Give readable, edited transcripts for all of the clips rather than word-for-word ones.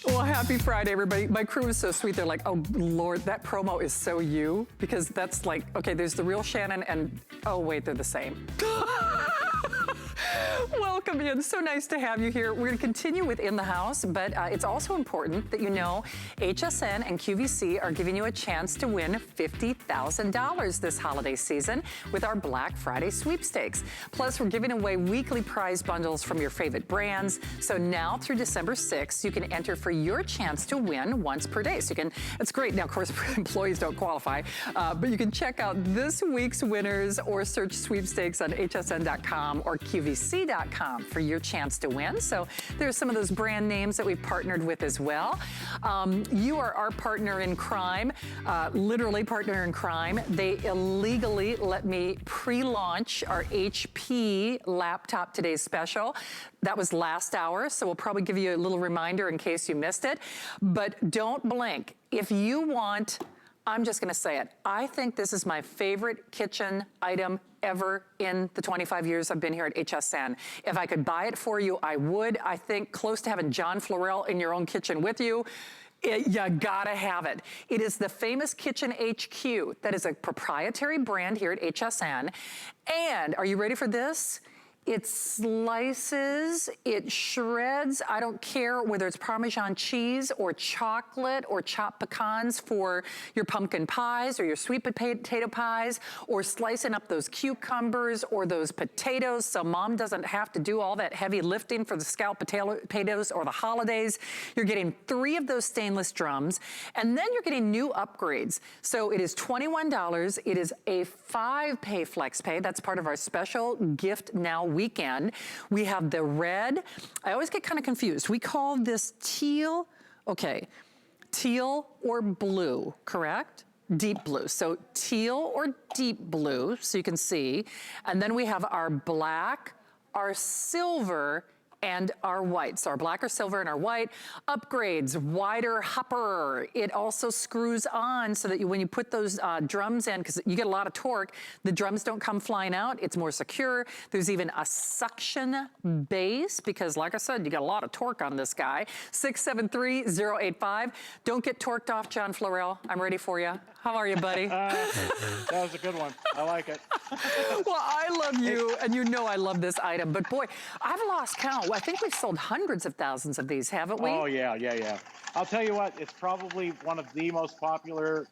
Well, happy Friday, everybody. My crew is so sweet. They're like, oh, Lord, that promo is so you. Because that's like, okay, there's the real Shannon and, oh, wait, they're the same. Welcome in. So nice to have you here. We're going to continue with In the House, but it's also important that you know HSN and QVC are giving you a chance to win $50,000 this holiday season with our Black Friday sweepstakes. Plus, we're giving away weekly prize bundles from your favorite brands. So now through December 6th, you can enter for your chance to win once per day. So you can, it's great. Now, of course, employees don't qualify, but you can check out this week's winners or search sweepstakes on hsn.com or qvc.com for your chance to win. So there's some of those brand names that we've partnered with as well. You are our partner in crime, literally partner in crime. They illegally let me pre-launch our HP laptop today's special. That was last hour, so we'll probably give you a little reminder in case you missed it. But don't blink. If you want, I'm just gonna say it, I think this is my favorite kitchen item ever in the 25 years I've been here at HSN. If I could buy it for you, I would. I think close to having John Florell in your own kitchen with you. You gotta have it. It is the famous Kitchen HQ. That is a proprietary brand here at HSN. And are you ready for this? It slices, it shreds, I don't care whether it's Parmesan cheese or chocolate or chopped pecans for your pumpkin pies or your sweet potato pies, or slicing up those cucumbers or those potatoes so mom doesn't have to do all that heavy lifting for the scalloped potatoes or the holidays. You're getting 3 of those stainless drums, and then you're getting new upgrades. So it is $21. It is a 5-pay flex pay. That's part of our special gift now weekend. We have the red. I always get kind of confused. We call this teal, okay, teal or blue, correct? Deep blue. So teal or deep blue, so you can see. And then we have our black, our silver, and our white. So our black or silver and our white. Upgrades, wider hopper. It also screws on so that when you put those drums in, because you get a lot of torque, the drums don't come flying out. It's more secure. There's even a suction base because, like I said, you got a lot of torque on this guy. 673-085. Don't get torqued off, John Florell. I'm ready for you. How are you, buddy? That was a good one. I like it. Well, I love you, and you know I love this item. But boy, I've lost count. I think we've sold hundreds of thousands of these, haven't we? Oh, yeah. I'll tell you what, it's probably one of the most popular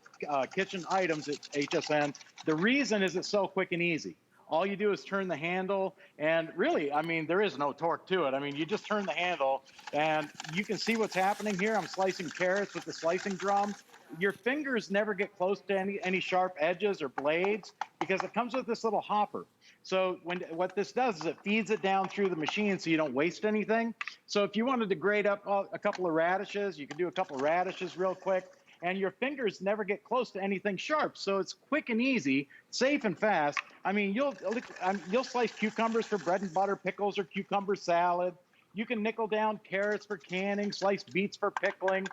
kitchen items at HSN. The reason is it's so quick and easy. All you do is turn the handle, and really, I mean, there is no torque to it. I mean, you just turn the handle, and you can see what's happening here. I'm slicing carrots with the slicing drum. Your fingers never get close to any sharp edges or blades because it comes with this little hopper. So what this does is it feeds it down through the machine so you don't waste anything. So if you wanted to grate up a couple of radishes, you can do a couple of radishes real quick, and your fingers never get close to anything sharp. So it's quick and easy, safe and fast. I mean, you'll slice cucumbers for bread and butter, pickles or cucumber salad. You can nickel down carrots for canning, sliced beets for pickling,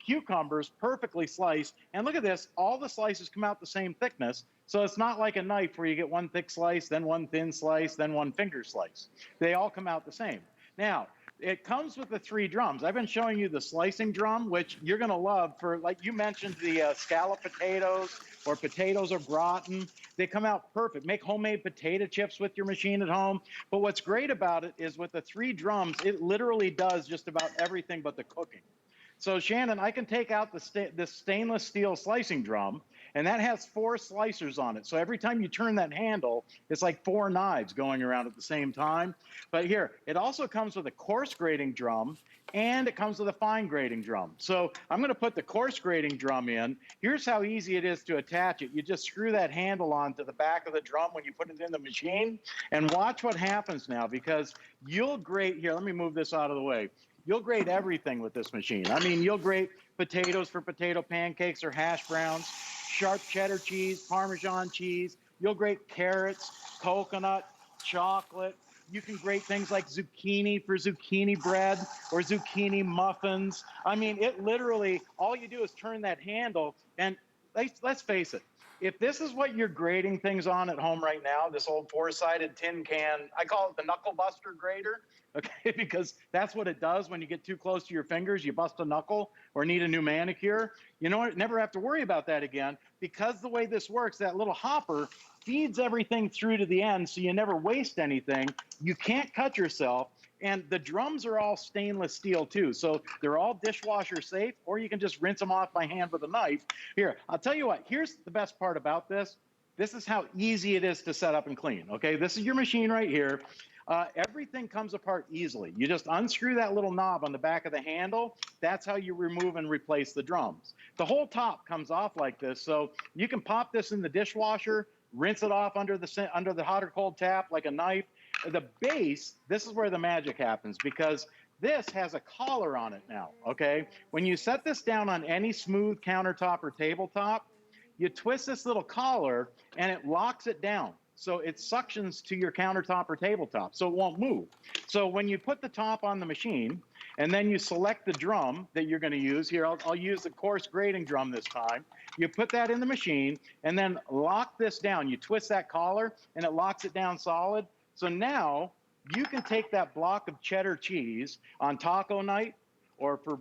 cucumbers perfectly sliced. And look at this, all the slices come out the same thickness. So it's not like a knife where you get one thick slice, then one thin slice, then one finger slice. They all come out the same. Now, it comes with the 3 drums. I've been showing you the slicing drum, which you're gonna love for, like you mentioned, the scalloped potatoes or potatoes au gratin. They come out perfect. Make homemade potato chips with your machine at home. But what's great about it is with the 3 drums, it literally does just about everything but the cooking. So Shannon, I can take out the stainless steel slicing drum, and that has 4 slicers on it. So every time you turn that handle, it's like 4 knives going around at the same time. But here, it also comes with a coarse grating drum, and it comes with a fine grating drum. So I'm gonna put the coarse grating drum in. Here's how easy it is to attach it. You just screw that handle onto the back of the drum when you put it in the machine, and watch what happens now, because you'll grate, here, let me move this out of the way. You'll grate everything with this machine. I mean, you'll grate potatoes for potato pancakes or hash browns, sharp cheddar cheese, Parmesan cheese. You'll grate carrots, coconut, chocolate. You can grate things like zucchini for zucchini bread or zucchini muffins. I mean, it literally, all you do is turn that handle, and let's face it, if this is what you're grading things on at home right now, this old four-sided tin can, I call it the knuckle buster grater, okay, because that's what it does when you get too close to your fingers, you bust a knuckle or need a new manicure. You know what? Never have to worry about that again, because the way this works, that little hopper feeds everything through to the end, so you never waste anything. You can't cut yourself. And the drums are all stainless steel too. So they're all dishwasher safe, or you can just rinse them off by hand with a knife. Here, I'll tell you what, here's the best part about this. This is how easy it is to set up and clean, okay? This is your machine right here. Everything comes apart easily. You just unscrew that little knob on the back of the handle. That's how you remove and replace the drums. The whole top comes off like this, so you can pop this in the dishwasher, rinse it off under the hot or cold tap like a knife. The base, this is where the magic happens, because this has a collar on it now, okay? When you set this down on any smooth countertop or tabletop, you twist this little collar and it locks it down. So it suctions to your countertop or tabletop, so it won't move. So when you put the top on the machine and then you select the drum that you're gonna use, here, I'll use the coarse grading drum this time. You put that in the machine and then lock this down. You twist that collar and it locks it down solid. So now you can take that block of cheddar cheese on taco night, or for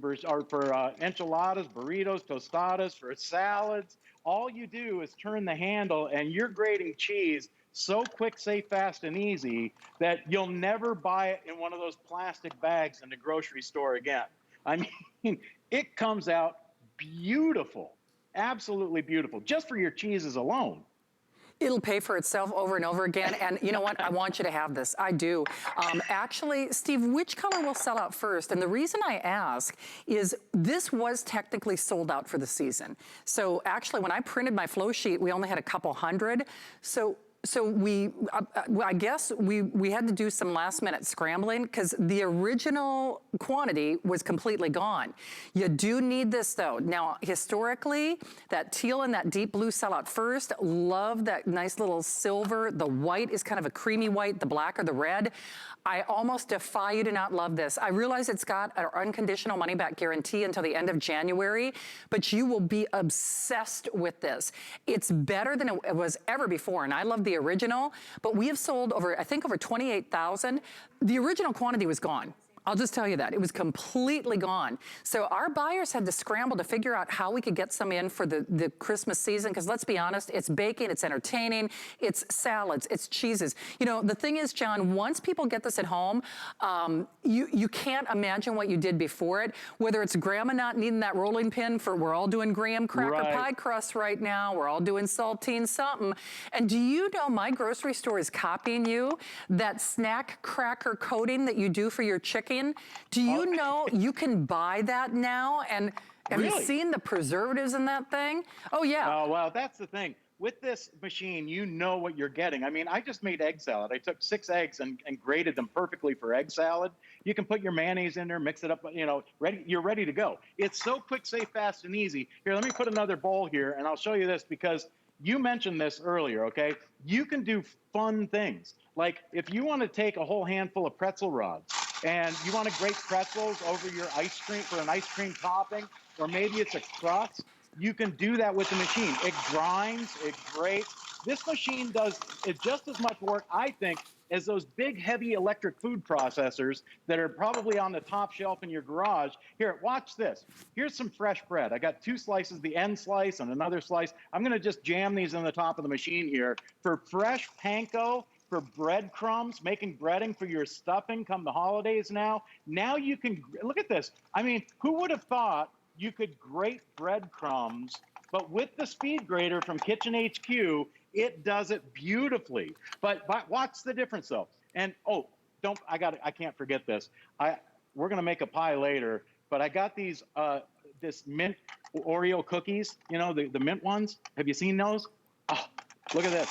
enchiladas, burritos, tostadas, for salads. All you do is turn the handle and you're grating cheese so quick, safe, fast, and easy that you'll never buy it in one of those plastic bags in the grocery store again. I mean, it comes out beautiful, absolutely beautiful, just for your cheeses alone. It'll pay for itself over and over again. And you know what? I want you to have this. I do. Actually, Steve, which color will sell out first? And the reason I ask is this was technically sold out for the season. So actually, when I printed my flow sheet, we only had a couple hundred. So I guess we had to do some last minute scrambling because the original quantity was completely gone. You do need this though. Now, historically, that teal and that deep blue sell out first. Love that nice little silver. The white is kind of a creamy white, the black or the red. I almost defy you to not love this. I realize it's got an unconditional money back guarantee until the end of January, but you will be obsessed with this. It's better than it was ever before, and I love the original, but we have sold over, I think over 28,000. The original quantity was gone. I'll just tell you that. It was completely gone. So our buyers had to scramble to figure out how we could get some in for the Christmas season, because let's be honest, it's baking, it's entertaining, it's salads, it's cheeses. You know, the thing is, John, once people get this at home, you can't imagine what you did before it, whether it's grandma not needing that rolling pin for, we're all doing graham cracker pie crust right now, we're all doing saltine something. And do you know my grocery store is copying you? That snack cracker coating that you do for your chicken, do you know you can buy that now? And have you seen the preservatives in that thing? Oh, yeah. Oh, well, that's the thing. With this machine, you know what you're getting. I mean, I just made egg salad. I took 6 eggs and grated them perfectly for egg salad. You can put your mayonnaise in there, mix it up, you know, you're ready to go. It's so quick, safe, fast, and easy. Here, let me put another bowl here, and I'll show you this because you mentioned this earlier, okay? You can do fun things. Like if you want to take a whole handful of pretzel rods and you want to grate pretzels over your ice cream for an ice cream topping, or maybe it's a crust, you can do that with the machine. It grinds, it grates. This machine does just as much work, I think, as those big, heavy electric food processors that are probably on the top shelf in your garage. Here, watch this. Here's some fresh bread. I got 2 slices, the end slice and another slice. I'm gonna just jam these in the top of the machine here for fresh panko, for breadcrumbs, making breading for your stuffing come the holidays now. Now you can, look at this. I mean, who would have thought you could grate breadcrumbs, but with the speed grater from Kitchen HQ, it does it beautifully. But watch the difference though. And oh, I can't forget this. We're gonna make a pie later, but I got these, this mint Oreo cookies, you know, the mint ones. Have you seen those? Oh, look at this.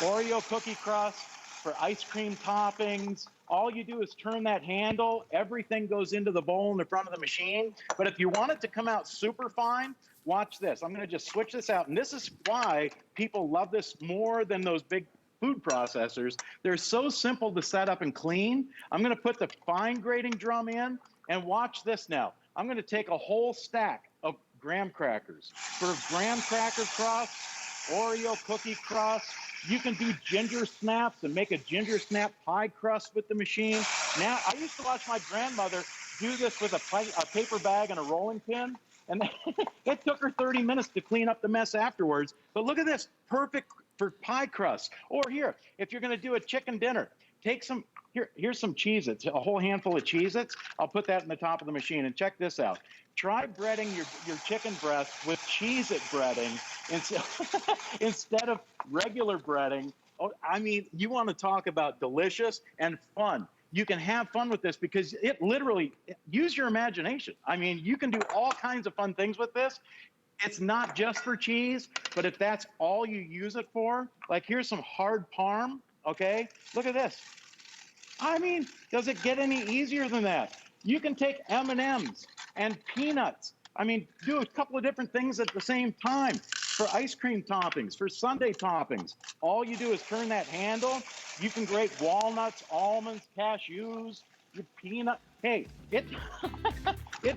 Oreo cookie crust for ice cream toppings. All you do is turn that handle, everything goes into the bowl in the front of the machine. But if you want it to come out super fine, watch this. I'm gonna just switch this out. And this is why people love this more than those big food processors. They're so simple to set up and clean. I'm gonna put the fine grating drum in, and watch this now. I'm gonna take a whole stack of graham crackers. For graham cracker crust, Oreo cookie crust. You can do ginger snaps and make a ginger snap pie crust with the machine. Now, I used to watch my grandmother do this with a paper bag and a rolling pin, and it took her 30 minutes to clean up the mess afterwards. But look at this, perfect for pie crust. Or here, if you're gonna do a chicken dinner, take some, here's some Cheez-Its, a whole handful of Cheez-Its. I'll put that in the top of the machine, and check this out. Try breading your chicken breast with Cheez-It breading instead of regular breading. Oh, I mean, you want to talk about delicious and fun. You can have fun with this because it literally, use your imagination. I mean, you can do all kinds of fun things with this. It's not just for cheese, but if that's all you use it for, like here's some hard parm, okay? Look at this. I mean, does it get any easier than that? You can take M&Ms and peanuts. I mean, do a couple of different things at the same time for ice cream toppings, for sundae toppings. All you do is turn that handle. You can grate walnuts, almonds, cashews, your peanut. Hey, it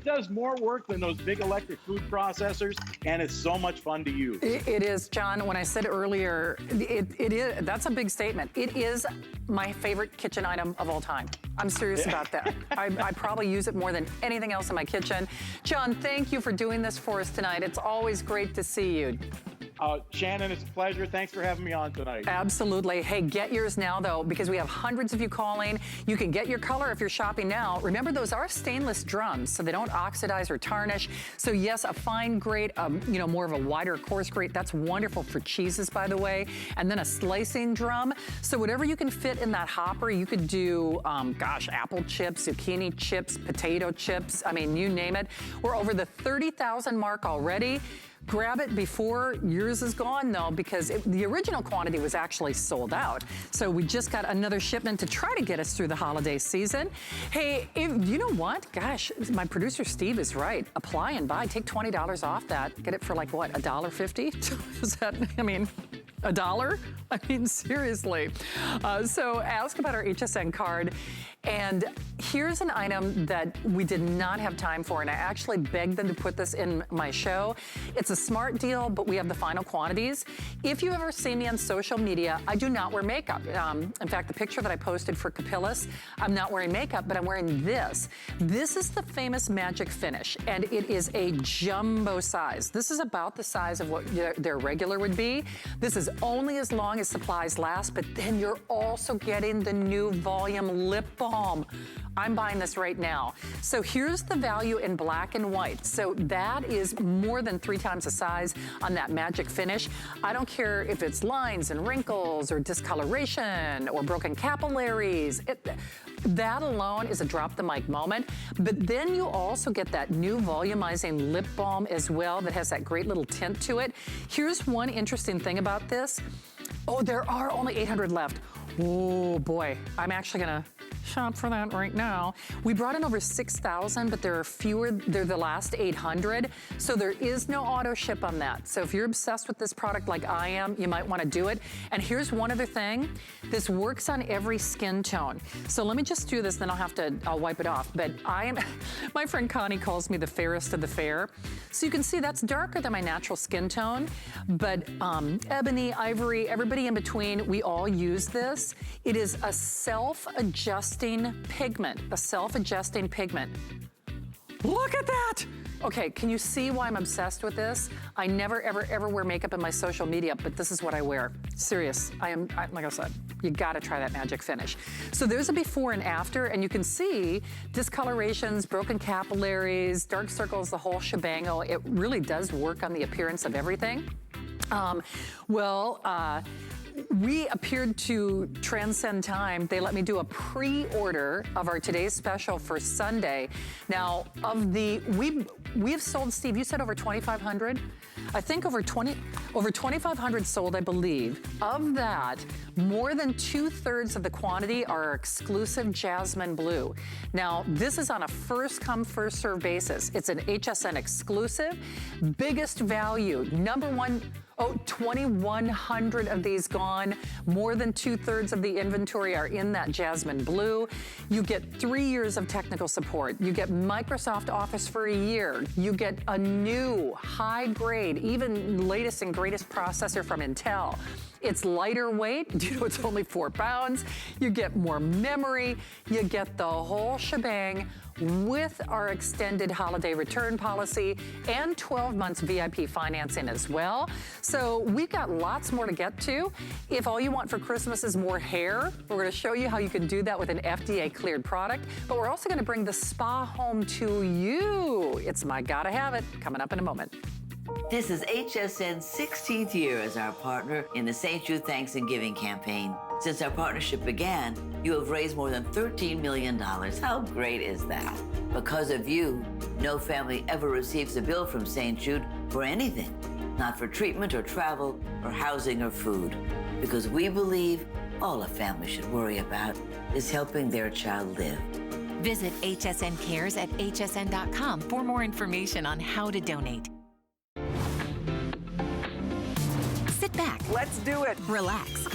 does more work than those big electric food processors, and it's so much fun to use. It is, John. When I said earlier, it is. That's a big statement. It is my favorite kitchen item of all time. I'm serious about that. I probably use it more than anything else in my kitchen. John, thank you for doing this for us tonight. It's always great to see you. Shannon, it's a pleasure. Thanks for having me on tonight. Absolutely. Hey, get yours now, though, because we have hundreds of you calling. You can get your color if you're shopping now. Remember, those are stainless drums, so they don't oxidize or tarnish. So, yes, a fine grate, more of a wider, coarse grate. That's wonderful for cheeses, by the way. And then a slicing drum. So whatever you can fit in that hopper, you could do, apple chips, zucchini chips, potato chips. I mean, you name it. We're over the 30,000 mark already. Grab it before yours is gone, though, because the original quantity was actually sold out. So we just got another shipment to try to get us through the holiday season. Hey, you know what? Gosh, my producer Steve is right. Apply and buy. Take $20 off that. Get it for like, what, $1.50? Is that, I mean, $1? I mean, seriously. So ask about our HSN card. And here's an item that we did not have time for, and I actually begged them to put this in my show. It's a smart deal, but we have the final quantities. If you ever see me on social media, I do not wear makeup. In fact, the picture that I posted for Capillas, I'm not wearing makeup, but I'm wearing this. This is the famous Magic Finish, and it is a jumbo size. This is about the size of what their regular would be. This is only as long as supplies last, but then you're also getting the new volume lip balm. I'm buying this right now. So here's the value in black and white. So that is more than 3 times the size on that Magic Finish. I don't care if it's lines and wrinkles or discoloration or broken capillaries. That alone is a drop the mic moment. But then you also get that new volumizing lip balm as well that has that great little tint to it. Here's one interesting thing about this. Oh, there are only 800 left. Oh boy, I'm actually gonna shop for that right now. We brought in over 6,000, but there are fewer, they're the last 800. So there is no auto ship on that. So if you're obsessed with this product like I am, you might wanna do it. And here's one other thing. This works on every skin tone. So let me just do this, then I'll wipe it off. But my friend Connie calls me the fairest of the fair. So you can see that's darker than my natural skin tone. But ebony, ivory, everybody in between, we all use this. It is a self-adjusting pigment, Look at that! Okay, can you see why I'm obsessed with this? I never, ever, ever wear makeup in my social media, but this is what I wear. Serious, like I said, you gotta try that Magic Finish. So there's a before and after, and you can see discolorations, broken capillaries, dark circles, the whole shebango. It really does work on the appearance of everything. We appeared to transcend time. They let me do a pre-order of our today's special for Sunday. Now, we have sold, Steve, you said over 2,500? I think over 2,500 sold, I believe. Of that, more than 2/3 of the quantity are our exclusive Jasmine Blue. Now, this is on a first come, first serve basis. It's an HSN exclusive, biggest value, #1. Oh, 2,100 of these gone. More than 2/3 of the inventory are in that jasmine blue. You get 3 years of technical support. You get Microsoft Office for a year. You get a new high grade, even latest and greatest processor from Intel. It's lighter weight, you know, it's only 4 pounds. You get more memory. You get the whole shebang with our extended holiday return policy and 12 months VIP financing as well. So we've got lots more to get to. If all you want for Christmas is more hair, we're gonna show you how you can do that with an FDA cleared product, but we're also gonna bring the spa home to you. It's my gotta have it, coming up in a moment. This is HSN's 16th year as our partner in the St. Jude Thanks and Giving campaign. Since our partnership began, you have raised more than $13 million. How great is that? Because of you, no family ever receives a bill from St. Jude for anything, not for treatment or travel or housing or food. Because we believe all a family should worry about is helping their child live. Visit HSN Cares at hsn.com for more information on how to donate. Sit back. Let's do it. Relax.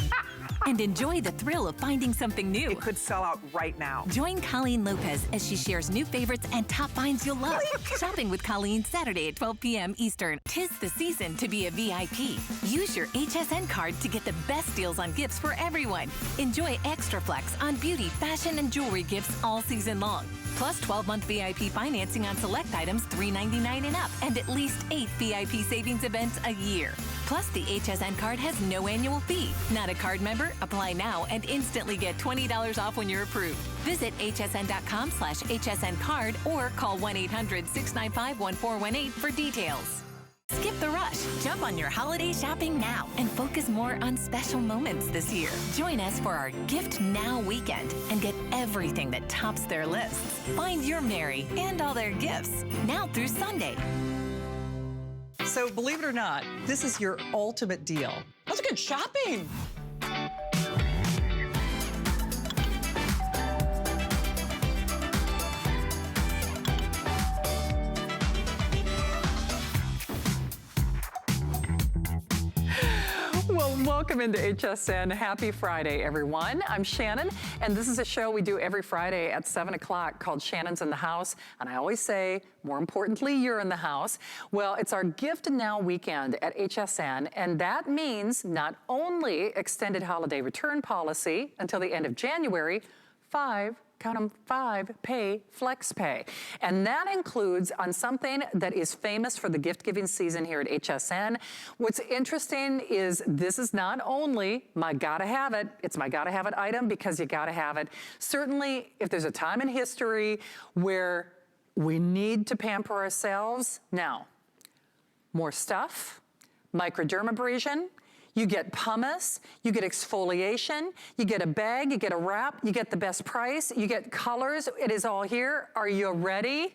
And enjoy the thrill of finding something new. It could sell out right now. Join Colleen Lopez as she shares new favorites and top finds you'll love. Shopping with Colleen Saturday at 12 p.m. Eastern. 'Tis the season to be a VIP. Use your HSN card to get the best deals on gifts for everyone. Enjoy extra flex on beauty, fashion, and jewelry gifts all season long. Plus 12-month VIP financing on select items $3.99 and up, and at least 8 VIP savings events a year. Plus, the HSN card has no annual fee. Not a card member? Apply now and instantly get $20 off when you're approved. Visit hsn.com/HSN card or call 1-800-695-1418 for details. Skip the rush. Jump on your holiday shopping now and focus more on special moments this year. Join us for our Gift Now weekend and get everything that tops their lists. Find your Mary and all their gifts now through Sunday. So believe it or not, this is your ultimate deal. That's good shopping. Well, welcome into HSN. Happy Friday, everyone. I'm Shannon, and this is a show we do every Friday at 7 o'clock called Shannon's in the House. And I always say, more importantly, you're in the house. Well, it's our Gift Now weekend at HSN, and that means not only extended holiday return policy until the end of January, 5 pay flex pay. And that includes on something that is famous for the gift giving season here at HSN. What's interesting is this is not only my gotta have it, it's my gotta have it item because you gotta have it. Certainly, if there's a time in history where we need to pamper ourselves, now, more stuff, microdermabrasion, you get pumice, you get exfoliation, you get a bag, you get a wrap, you get the best price, you get colors, it is all here. Are you ready?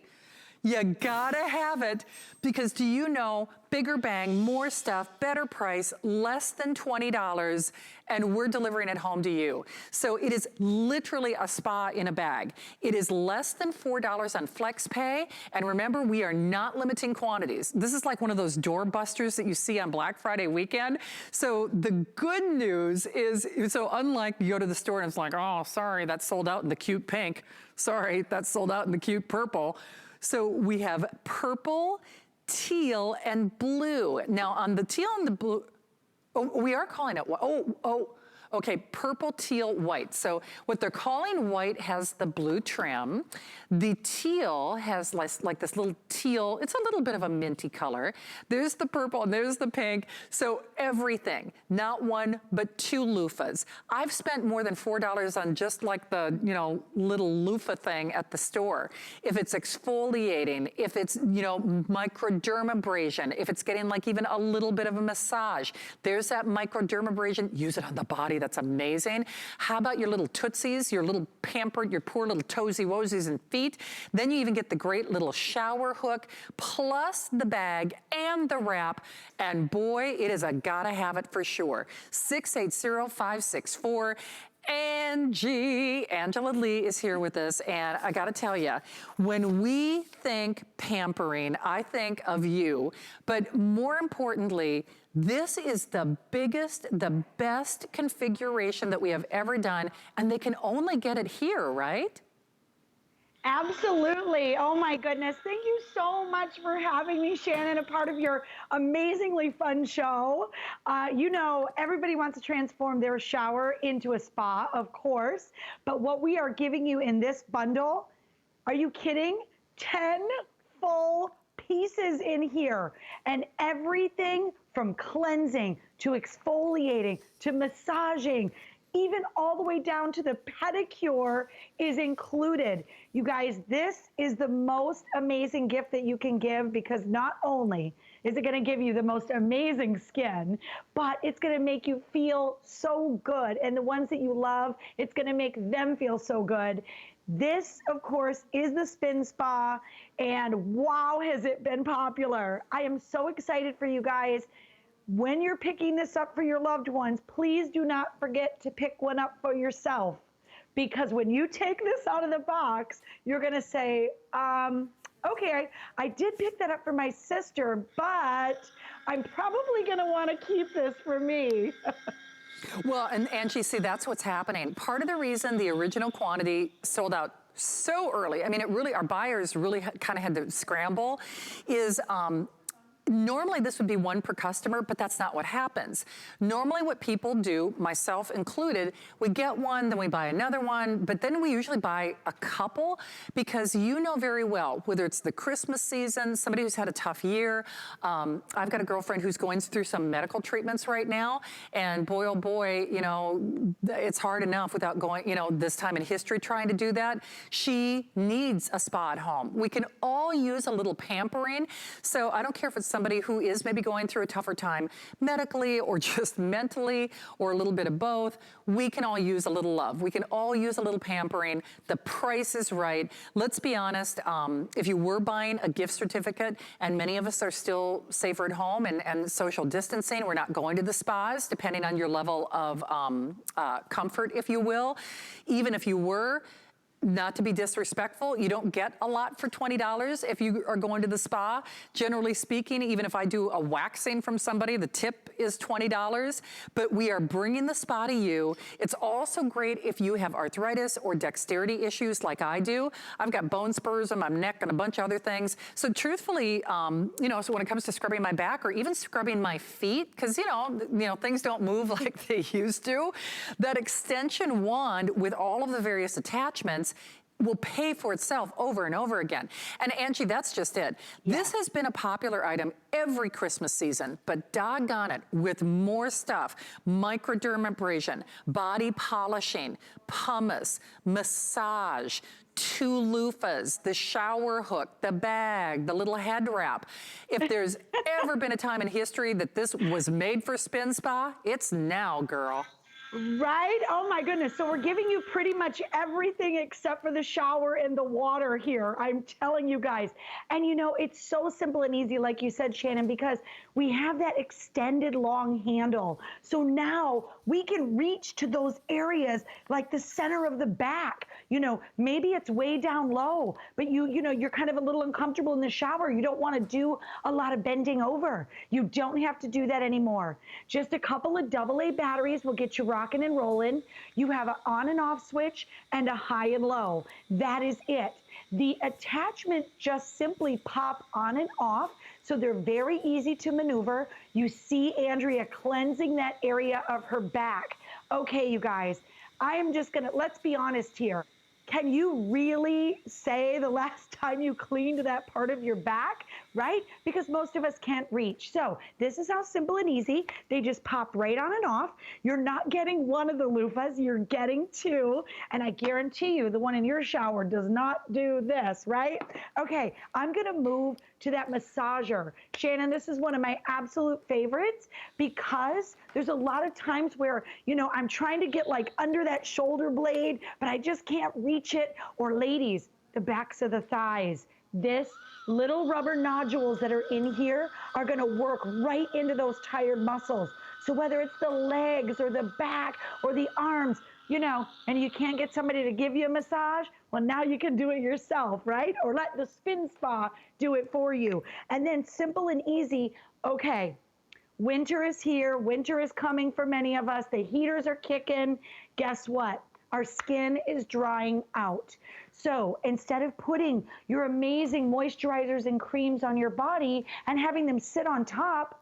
You gotta have it, because do you know, bigger bang, more stuff, better price, less than $20, and we're delivering it home to you. So it is literally a spa in a bag. It is less than $4 on FlexPay, and remember, we are not limiting quantities. This is like one of those door busters that you see on Black Friday weekend. So the good news is, so unlike you go to the store and it's like, oh, sorry, that's sold out in the cute pink. Sorry, that's sold out in the cute purple. So we have purple, teal, and blue. Now on the teal and the blue, oh, we are calling it, okay, purple, teal, white. So what they're calling white has the blue trim. The teal has like this little teal, it's a little bit of a minty color. There's the purple and there's the pink. So everything, not one, but 2 loofahs. I've spent more than $4 on just like the, you know, little loofah thing at the store. If it's exfoliating, if it's, you know, microdermabrasion, if it's getting like even a little bit of a massage, there's that microdermabrasion, use it on the body. That's amazing. How about your little tootsies, your little pampered, your poor little toesy woesies and feet? Then you even get the great little shower hook, plus the bag and the wrap. And boy, it is a gotta have it for sure. 680-564. Angela Lee is here with us, and I gotta tell you, when we think pampering, I think of you, but more importantly, this is the biggest, the best configuration that we have ever done, and they can only get it here, right? Absolutely. Oh my goodness. Thank you so much for having me, Shannon, a part of your amazingly fun show. You know, everybody wants to transform their shower into a spa, of course. But what we are giving you in this bundle, are you kidding? 10 full pieces in here. And everything from cleansing to exfoliating to massaging, even all the way down to the pedicure is included. You guys, this is the most amazing gift that you can give, because not only is it gonna give you the most amazing skin, but it's gonna make you feel so good. And the ones that you love, it's gonna make them feel so good. This, of course, is the Spin Spa, and wow, has it been popular. I am so excited for you guys. When you're picking this up for your loved ones, please do not forget to pick one up for yourself. Because when you take this out of the box, you're gonna say, okay, I did pick that up for my sister, but I'm probably gonna wanna keep this for me. Well, and Angie, see, that's what's happening. Part of the reason the original quantity sold out so early, I mean, it really, our buyers really kind of had to scramble, is normally this would be one per customer, but that's not what happens. Normally what people do, myself included, we get one, then we buy another one, but then we usually buy a couple, because you know very well, whether it's the Christmas season, somebody who's had a tough year. I've got a girlfriend who's going through some medical treatments right now, and boy, oh boy, you know, it's hard enough without going, you know, this time in history trying to do that. She needs a spa at home. We can all use a little pampering, so I don't care if it's somebody who is maybe going through a tougher time medically or just mentally or a little bit of both. We can all use a little love. We can all use a little pampering. The price is right. Let's be honest, if you were buying a gift certificate, and many of us are still safer at home and social distancing, we're not going to the spas, depending on your level of comfort, if you will. Even if you were, not to be disrespectful, you don't get a lot for $20 if you are going to the spa. Generally speaking, even if I do a waxing from somebody, the tip is $20, but we are bringing the spa to you. It's also great if you have arthritis or dexterity issues like I do. I've got bone spurs on my neck and a bunch of other things. So truthfully, you know, so when it comes to scrubbing my back or even scrubbing my feet, because you know, things don't move like they used to, that extension wand with all of the various attachments will pay for itself over and over again. And Angie, that's just it. Yeah. This has been a popular item every Christmas season, but doggone it, with more stuff: microdermabrasion, body polishing, pumice, massage, 2 loofahs, the shower hook, the bag, the little head wrap. If there's ever been a time in history that this was made for Spin Spa, it's now, girl. Right? Oh my goodness. So we're giving you pretty much everything except for the shower and the water here. I'm telling you guys. And you know, it's so simple and easy, like you said, Shannon, because we have that extended long handle. So now we can reach to those areas like the center of the back. You know, maybe it's way down low, but you know, you're kind of a little uncomfortable in the shower. You don't want to do a lot of bending over. You don't have to do that anymore. Just a couple of AA batteries will get you rocking and rolling. You have an on and off switch and a high and low. That is it. The attachments just simply pop on and off, so they're very easy to maneuver. You see Andrea cleansing that area of her back. Okay, you guys, I am just gonna, let's be honest here. Can you really say the last time you cleaned that part of your back, right? Because most of us can't reach. So this is how simple and easy. They just pop right on and off. You're not getting one of the loofahs, you're getting 2. And I guarantee you the one in your shower does not do this, right? Okay, I'm gonna move to that massager. Shannon, this is one of my absolute favorites because there's a lot of times where, you know, I'm trying to get like under that shoulder blade, but I just can't reach it. Or ladies, the backs of the thighs. This little rubber nodules that are in here are gonna work right into those tired muscles. So whether it's the legs or the back or the arms, you know, and you can't get somebody to give you a massage, well, now you can do it yourself, right? Or let the spin spa do it for you. And then simple and easy, okay, winter is here. Winter is coming for many of us. The heaters are kicking. Guess what? Our skin is drying out. So instead of putting your amazing moisturizers and creams on your body and having them sit on top,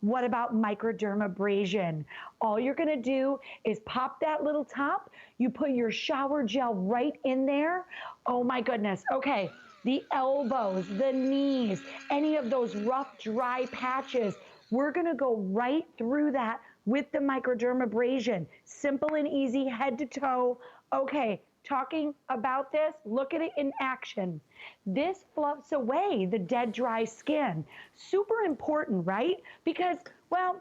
what about microdermabrasion? All you're gonna do is pop that little top, you put your shower gel right in there. Oh my goodness, okay. The elbows, the knees, any of those rough, dry patches, we're gonna go right through that with the microdermabrasion. Simple and easy, head to toe. Okay, talking about this, look at it in action. This fluffs away the dead, dry skin. Super important, right? Because, well,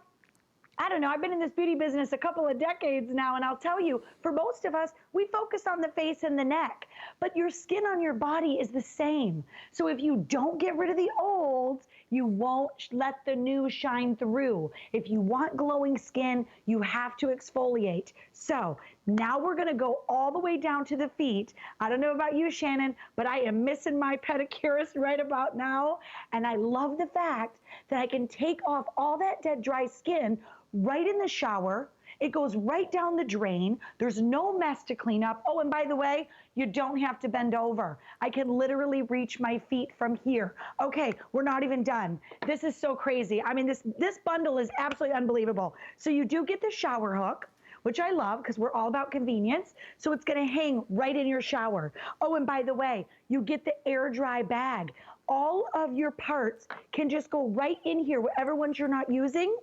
I don't know, I've been in this beauty business a couple of decades now, and I'll tell you, for most of us, we focus on the face and the neck, but your skin on your body is the same. So if you don't get rid of the old, you won't let the new shine through. If you want glowing skin, you have to exfoliate. So now we're gonna go all the way down to the feet. I don't know about you, Shannon, but I am missing my pedicurist right about now. And I love the fact that I can take off all that dead, dry skin right in the shower. It goes right down the drain. There's no mess to clean up. Oh, and by the way, you don't have to bend over. I can literally reach my feet from here. Okay, we're not even done. This is so crazy. I mean, this bundle is absolutely unbelievable. So you do get the shower hook, which I love because we're all about convenience. So it's gonna hang right in your shower. Oh, and by the way, you get the air dry bag. All of your parts can just go right in here, whatever ones you're not using.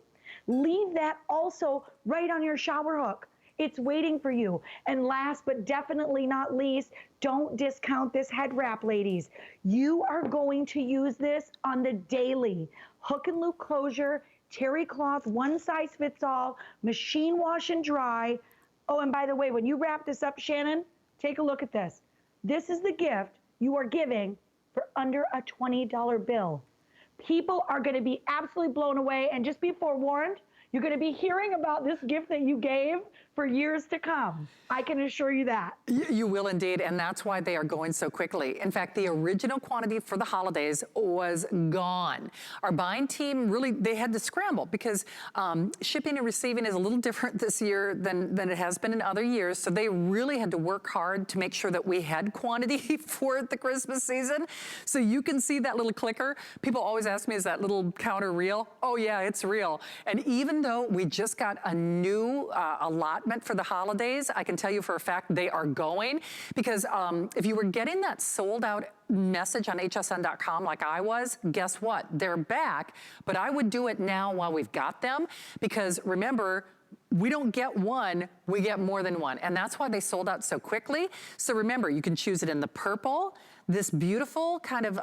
Leave that also right on your shower hook. It's waiting for you. And last but definitely not least, don't discount this head wrap, ladies. You are going to use this on the daily. Hook and loop closure, terry cloth, one size fits all, machine wash and dry. Oh, and by the way, when you wrap this up, Shannon, take a look at this. This is the gift you are giving for under a $20 bill. People are going to be absolutely blown away, and just be forewarned, you're going to be hearing about this gift that you gave for years to come. I can assure you that. You will indeed, and that's why they are going so quickly. In fact, the original quantity for the holidays was gone. Our buying team really, they had to scramble because shipping and receiving is a little different this year than it has been in other years. So they really had to work hard to make sure that we had quantity for the Christmas season. So you can see that little clicker. People always ask me, is that little counter real? Oh yeah, it's real. And even though we just got a new allotment for the holidays, I can tell you for a fact they are going, because if you were getting that sold out message on hsn.com like I was, guess what? They're back, but I would do it now while we've got them, because remember, we don't get one, we get more than one. And that's why they sold out so quickly. So remember, you can choose it in the purple, this beautiful kind of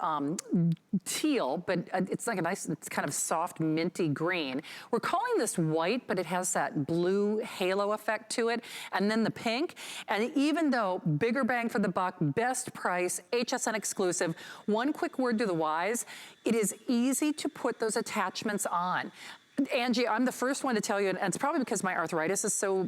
teal, but it's like a nice, it's kind of soft minty green. We're calling this white, but it has that blue halo effect to it. And then the pink. And even though bigger bang for the buck, best price, HSN exclusive, one quick word to the wise, it is easy to put those attachments on. Angie, I'm the first one to tell you, and it's probably because my arthritis is so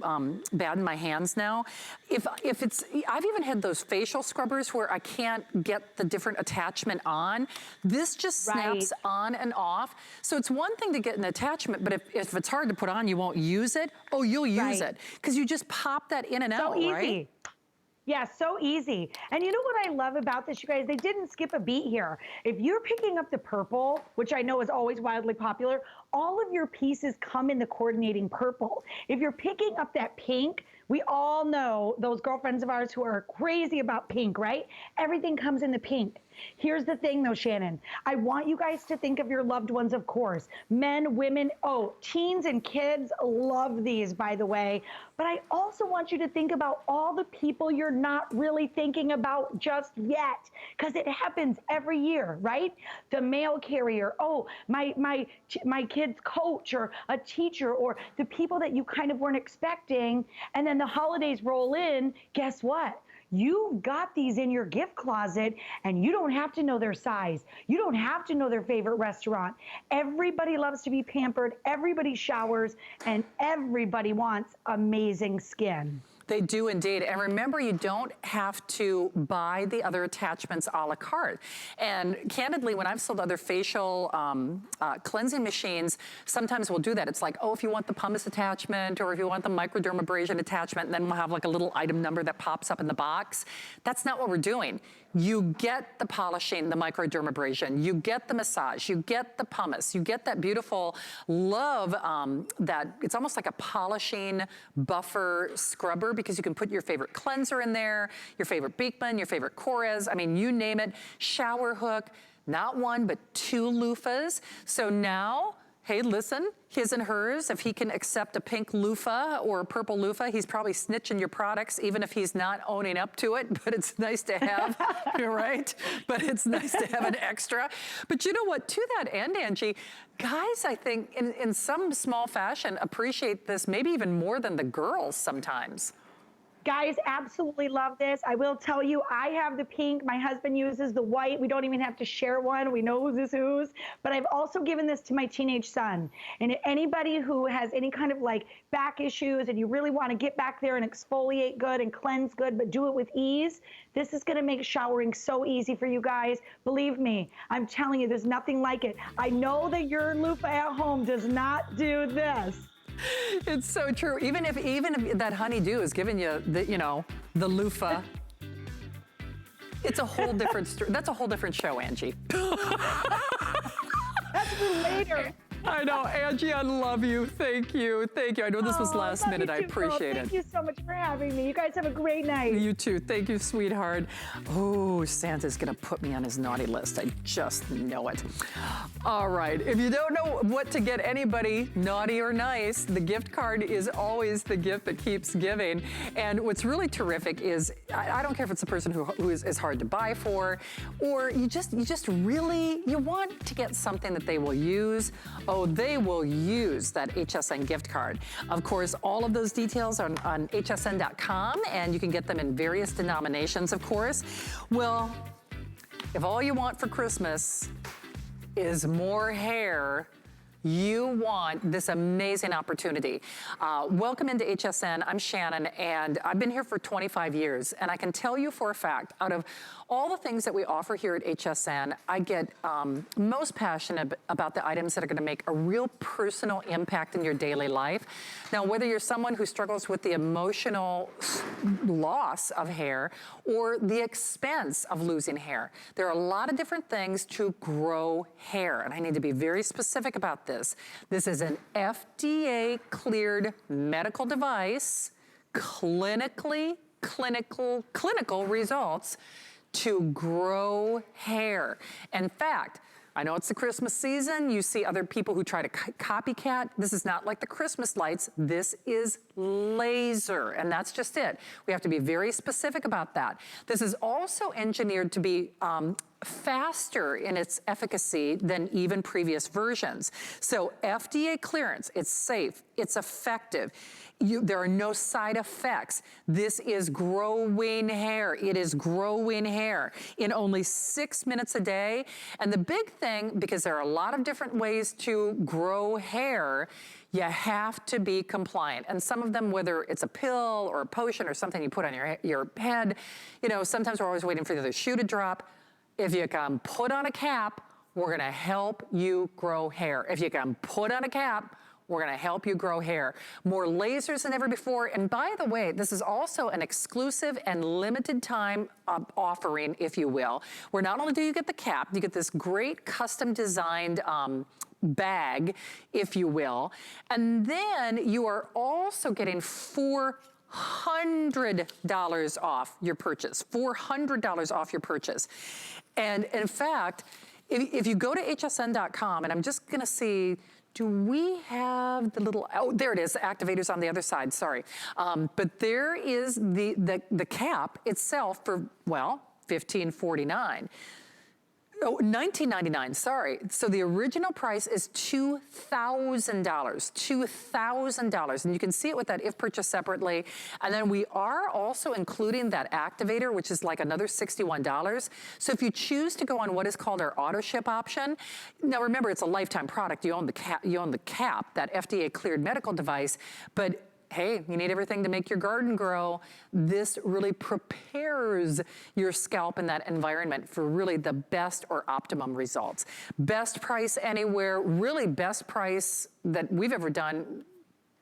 bad in my hands now. If it's, I've even had those facial scrubbers where I can't get the different attachment on. This just snaps on and off. So it's one thing to get an attachment, but if it's hard to put on, you won't use it. Oh, you'll use it because you just pop that in and out, right? Yeah, so easy. And you know what I love about this, you guys? They didn't skip a beat here. If you're picking up the purple, which I know is always wildly popular, all of your pieces come in the coordinating purple. If you're picking up that pink, we all know those girlfriends of ours who are crazy about pink, right? Everything comes in the pink. Here's the thing though, Shannon. I want you guys to think of your loved ones, of course. Men, women, oh, teens and kids love these, by the way. But I also want you to think about all the people you're not really thinking about just yet, because it happens every year, right? The mail carrier, oh, my kid's coach or a teacher, or the people that you kind of weren't expecting. And then the holidays roll in, guess what? You've got these in your gift closet, and you don't have to know their size. You don't have to know their favorite restaurant. Everybody loves to be pampered. Everybody showers, and everybody wants amazing skin. They do indeed. And remember, you don't have to buy the other attachments a la carte. And candidly, when I've sold other facial cleansing machines, sometimes we'll do that. It's like, oh, if you want the pumice attachment, or if you want the microdermabrasion attachment, and then we'll have like a little item number that pops up in the box. That's not what we're doing. You get the polishing, the microdermabrasion, you get the massage, you get the pumice, you get that beautiful love, that it's almost like a polishing buffer scrubber, because you can put your favorite cleanser in there, your favorite Beekman, your favorite Korres, I mean, you name it, shower hook, not one, but 2 loofahs. So now, hey, listen, his and hers, if he can accept a pink loofah or a purple loofah, he's probably snitching your products, even if he's not owning up to it, but it's nice to have, right? But it's nice to have an extra. But you know what, to that end, Angie, guys, I think in some small fashion appreciate this maybe even more than the girls sometimes. Guys, absolutely love this. I will tell you, I have the pink. My husband uses the white. We don't even have to share one. We know whose is whose. But I've also given this to my teenage son. And anybody who has any kind of like back issues and you really want to get back there and exfoliate good and cleanse good, but do it with ease, this is going to make showering so easy for you guys. Believe me, I'm telling you, there's nothing like it. I know that your loofah at home does not do this. It's so true. Even if that honeydew is giving you the, you know, the loofah, it's a whole different story. That's a whole different show, Angie. That's for later. I know, Angie, I love you. Thank you. Thank you. I know this was last minute. I appreciate it. Thank you so much for having me. You guys have a great night. You too. Thank you, sweetheart. Oh, Santa's going to put me on his naughty list. I just know it. All right. If you don't know what to get anybody, naughty or nice, the gift card is always the gift that keeps giving. And what's really terrific is, I don't care if it's a person who is hard to buy for, or you just really, you want to get something that they will use. Oh, they will use that HSN gift card. Of course, all of those details are on hsn.com, and you can get them in various denominations, of course. Well, if all you want for Christmas is more hair, you want this amazing opportunity. Welcome into HSN. I'm Shannon, and I've been here for 25 years, and I can tell you for a fact, out of all the things that we offer here at HSN, I get most passionate about the items that are gonna make a real personal impact in your daily life. Now, whether you're someone who struggles with the emotional loss of hair or the expense of losing hair, there are a lot of different things to grow hair, and I need to be very specific about this. This is an FDA cleared medical device, clinical results to grow hair. In fact, I know it's the Christmas season. You see other people who try to copycat. This is not like the Christmas lights. This is laser, and that's just it. We have to be very specific about that. This is also engineered to be faster in its efficacy than even previous versions. So FDA clearance, it's safe, it's effective. There are no side effects. This is growing hair. It is growing hair in only 6 minutes a day. And the big thing, because there are a lot of different ways to grow hair, you have to be compliant. And some of them, whether it's a pill or a potion or something you put on your head, you know, sometimes we're always waiting for the other shoe to drop. If you can put on a cap, we're gonna help you grow hair. If you can put on a cap, we're gonna help you grow hair. More lasers than ever before. And by the way, this is also an exclusive and limited time offering, if you will, where not only do you get the cap, you get this great custom designed bag, if you will, and then you are also getting $400 off your purchase, $400 off your purchase. And in fact, if you go to hsn.com, and I'm just gonna see, do we have the little, oh, there it is, the activators on the other side, sorry. But there is the cap itself for, well, $15.49. Oh, $19.99, sorry. So the original price is $2,000, $2,000. And you can see it with that if purchased separately. And then we are also including that activator, which is like another $61. So if you choose to go on what is called our auto ship option, now remember, it's a lifetime product. You own the cap, that FDA cleared medical device, but hey, you need everything to make your garden grow. This really prepares your scalp in that environment for really the best or optimum results. Best price anywhere, really best price that we've ever done.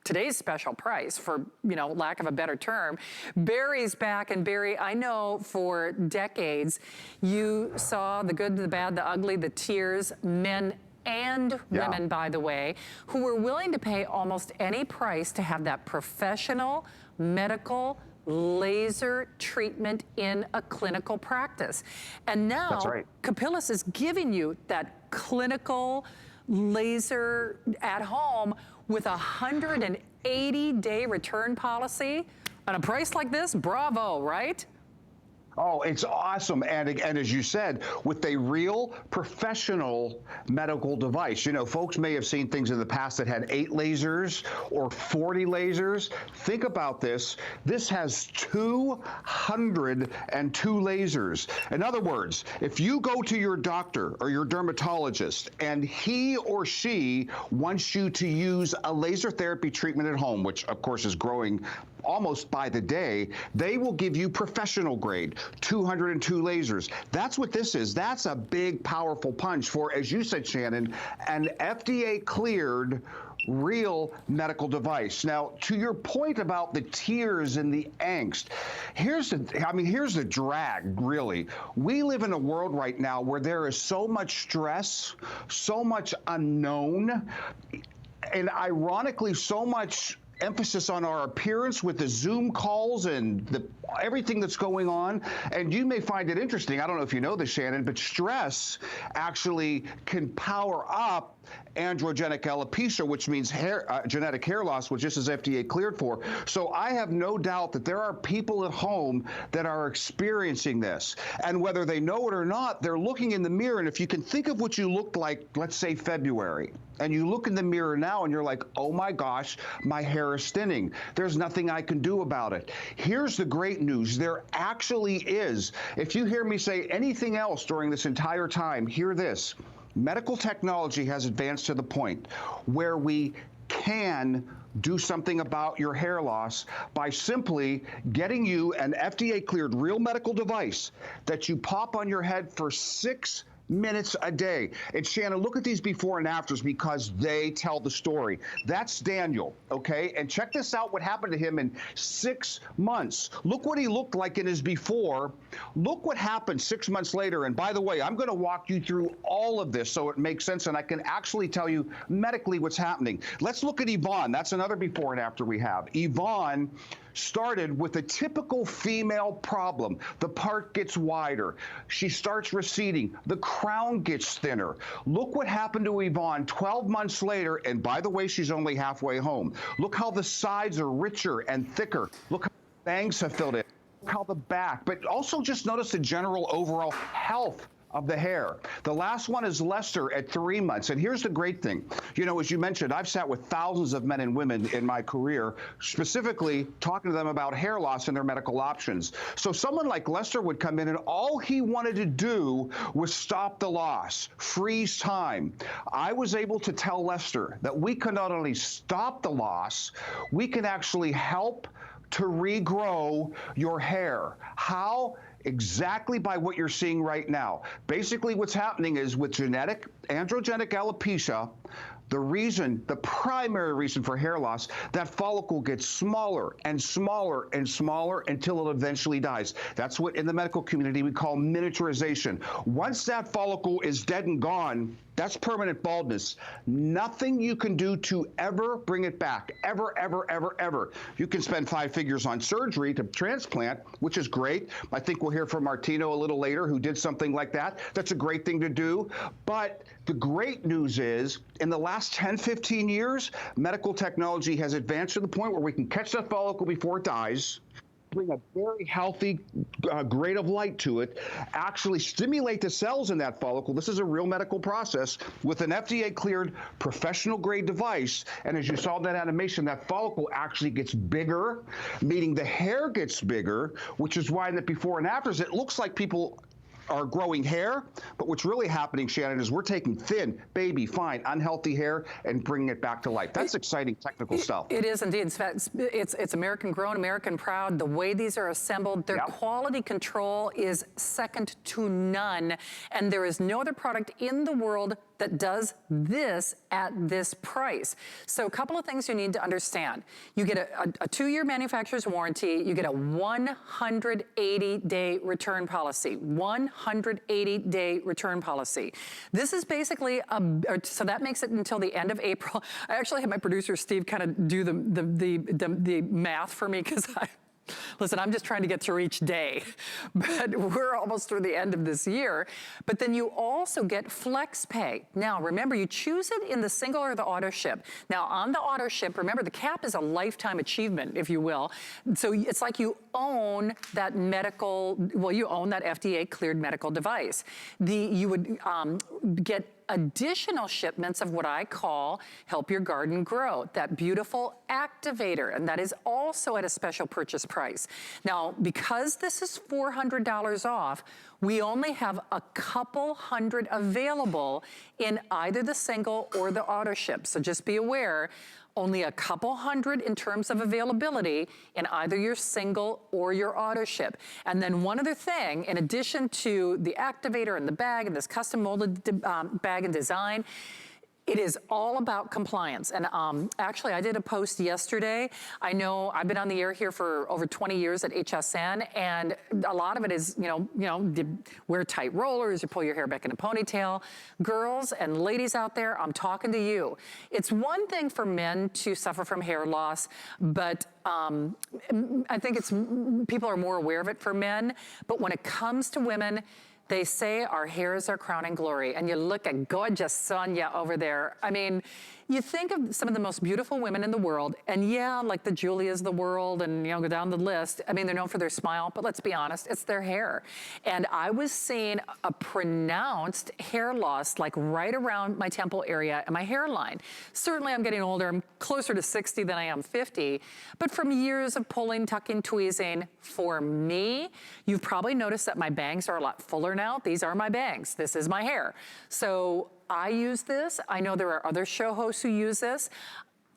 Today's special price, for lack of a better term. Barry's back, and Barry, I know for decades you saw the good, the bad, the ugly, the tears, men and women, by the way, who were willing to pay almost any price to have that professional medical laser treatment in a clinical practice. And now That's right. Capillus is giving you that clinical laser at home with a 180-day return policy. On a price like this, bravo, right? Oh, it's awesome. And as you said, with a real professional medical device. Folks may have seen things in the past that had 8 lasers or 40 lasers. Think about this. This has 202 lasers. In other words, if you go to your doctor or your dermatologist and he or she wants you to use a laser therapy treatment at home, which of course is growing almost by the day, they will give you professional grade, 202 lasers. That's what this is. That's a big, powerful punch for, as you said, Shannon, an FDA cleared real medical device. Now, to your point about the tears and the angst, here's the drag, really. We live in a world right now where there is so much stress, so much unknown, and ironically, so much emphasis on our appearance with the Zoom calls and everything that's going on. And you may find it interesting, I don't know if you know this, Shannon, but stress actually can power up androgenic alopecia, which means genetic hair loss, which this is FDA cleared for. So I have no doubt that there are people at home that are experiencing this. And whether they know it or not, they're looking in the mirror. And if you can think of what you looked like, let's say February, and you look in the mirror now and you're like, oh my gosh, my hair is thinning. There's nothing I can do about it. Here's the great news. There actually is. If you hear me say anything else during this entire time, hear this. Medical technology has advanced to the point where we can do something about your hair loss by simply getting you an FDA cleared real medical device that you pop on your head for 6 minutes a day. And Shannon, look at these before and afters because they tell the story. That's Daniel, okay? And check this out, what happened to him in 6 months. Look what he looked like in his before. Look what happened 6 months later. And by the way, I'm gonna walk you through all of this so it makes sense and I can actually tell you medically what's happening. Let's look at Yvonne. That's another before and after we have. Yvonne started with a typical female problem. The part gets wider. She starts receding. The crown gets thinner. Look what happened to Yvonne 12 months later, and by the way, she's only halfway home. Look how the sides are richer and thicker. Look how the bangs have filled in. Look how the back, but also just notice the general overall health of the hair. The last one is Lester at 3 months. And here's the great thing. As you mentioned, I've sat with thousands of men and women in my career, specifically talking to them about hair loss and their medical options. So someone like Lester would come in and all he wanted to do was stop the loss, freeze time. I was able to tell Lester that we can not only stop the loss, we can actually help to regrow your hair. How? Exactly by what you're seeing right now. Basically, what's happening is with androgenic alopecia, the primary reason for hair loss, that follicle gets smaller and smaller and smaller until it eventually dies. That's what in the medical community we call miniaturization. Once that follicle is dead and gone, that's permanent baldness. Nothing you can do to ever bring it back, ever, ever, ever, ever. You can spend 5 figures on surgery to transplant, which is great. I think we'll hear from Martino a little later who did something like that. That's a great thing to do. But the great news is, in the last 10, 15 years, medical technology has advanced to the point where we can catch that follicle before it dies, bring a very healthy grade of light to it, actually stimulate the cells in that follicle. This is a real medical process with an FDA-cleared professional-grade device. And as you saw in that animation, that follicle actually gets bigger, meaning the hair gets bigger, which is why in the before and afters, it looks like people are growing hair, but what's really happening, Shannon, is we're taking thin, baby, fine, unhealthy hair and bringing it back to life. That's exciting technical stuff. It is indeed. It's American grown, American proud. The way these are assembled, their quality control is second to none. And there is no other product in the world that does this at this price. So a couple of things you need to understand. You get a 2-year manufacturer's warranty. You get a 180-day return policy. 180-day return policy. This is basically, so that makes it until the end of April. I actually had my producer, Steve, kind of do the math for me because listen, I'm just trying to get through each day, but we're almost through the end of this year. But then you also get flex pay. Now, remember, you choose it in the single or the auto ship. Now, on the auto ship, remember, the cap is a lifetime achievement, if you will. So it's like you own that medical, well, you own that FDA cleared medical device. You would get additional shipments of what I call Help Your Garden Grow, that beautiful activator, and that is also at a special purchase price. Now, because this is $400 off, we only have a couple hundred available in either the single or the auto ship. So just be aware, only a couple hundred in terms of availability in either your single or your auto ship. And then one other thing, in addition to the activator and the bag and this custom molded bag and design, it is all about compliance. And actually, I did a post yesterday. I know I've been on the air here for over 20 years at HSN, and a lot of it is, you wear tight rollers, you pull your hair back in a ponytail. Girls and ladies out there, I'm talking to you. It's one thing for men to suffer from hair loss, but I think people are more aware of it for men. But when it comes to women, they say our hair is our crowning glory, and you look at gorgeous Sonia over there. I mean, you think of some of the most beautiful women in the world, and yeah, like the Julias of the world, and go down the list. I mean, they're known for their smile, but let's be honest, it's their hair. And I was seeing a pronounced hair loss, like right around my temple area and my hairline. Certainly, I'm getting older. I'm closer to 60 than I am 50. But from years of pulling, tucking, tweezing, for me, you've probably noticed that my bangs are a lot fuller now. These are my bangs. This is my hair. So I use this. I know there are other show hosts who use this.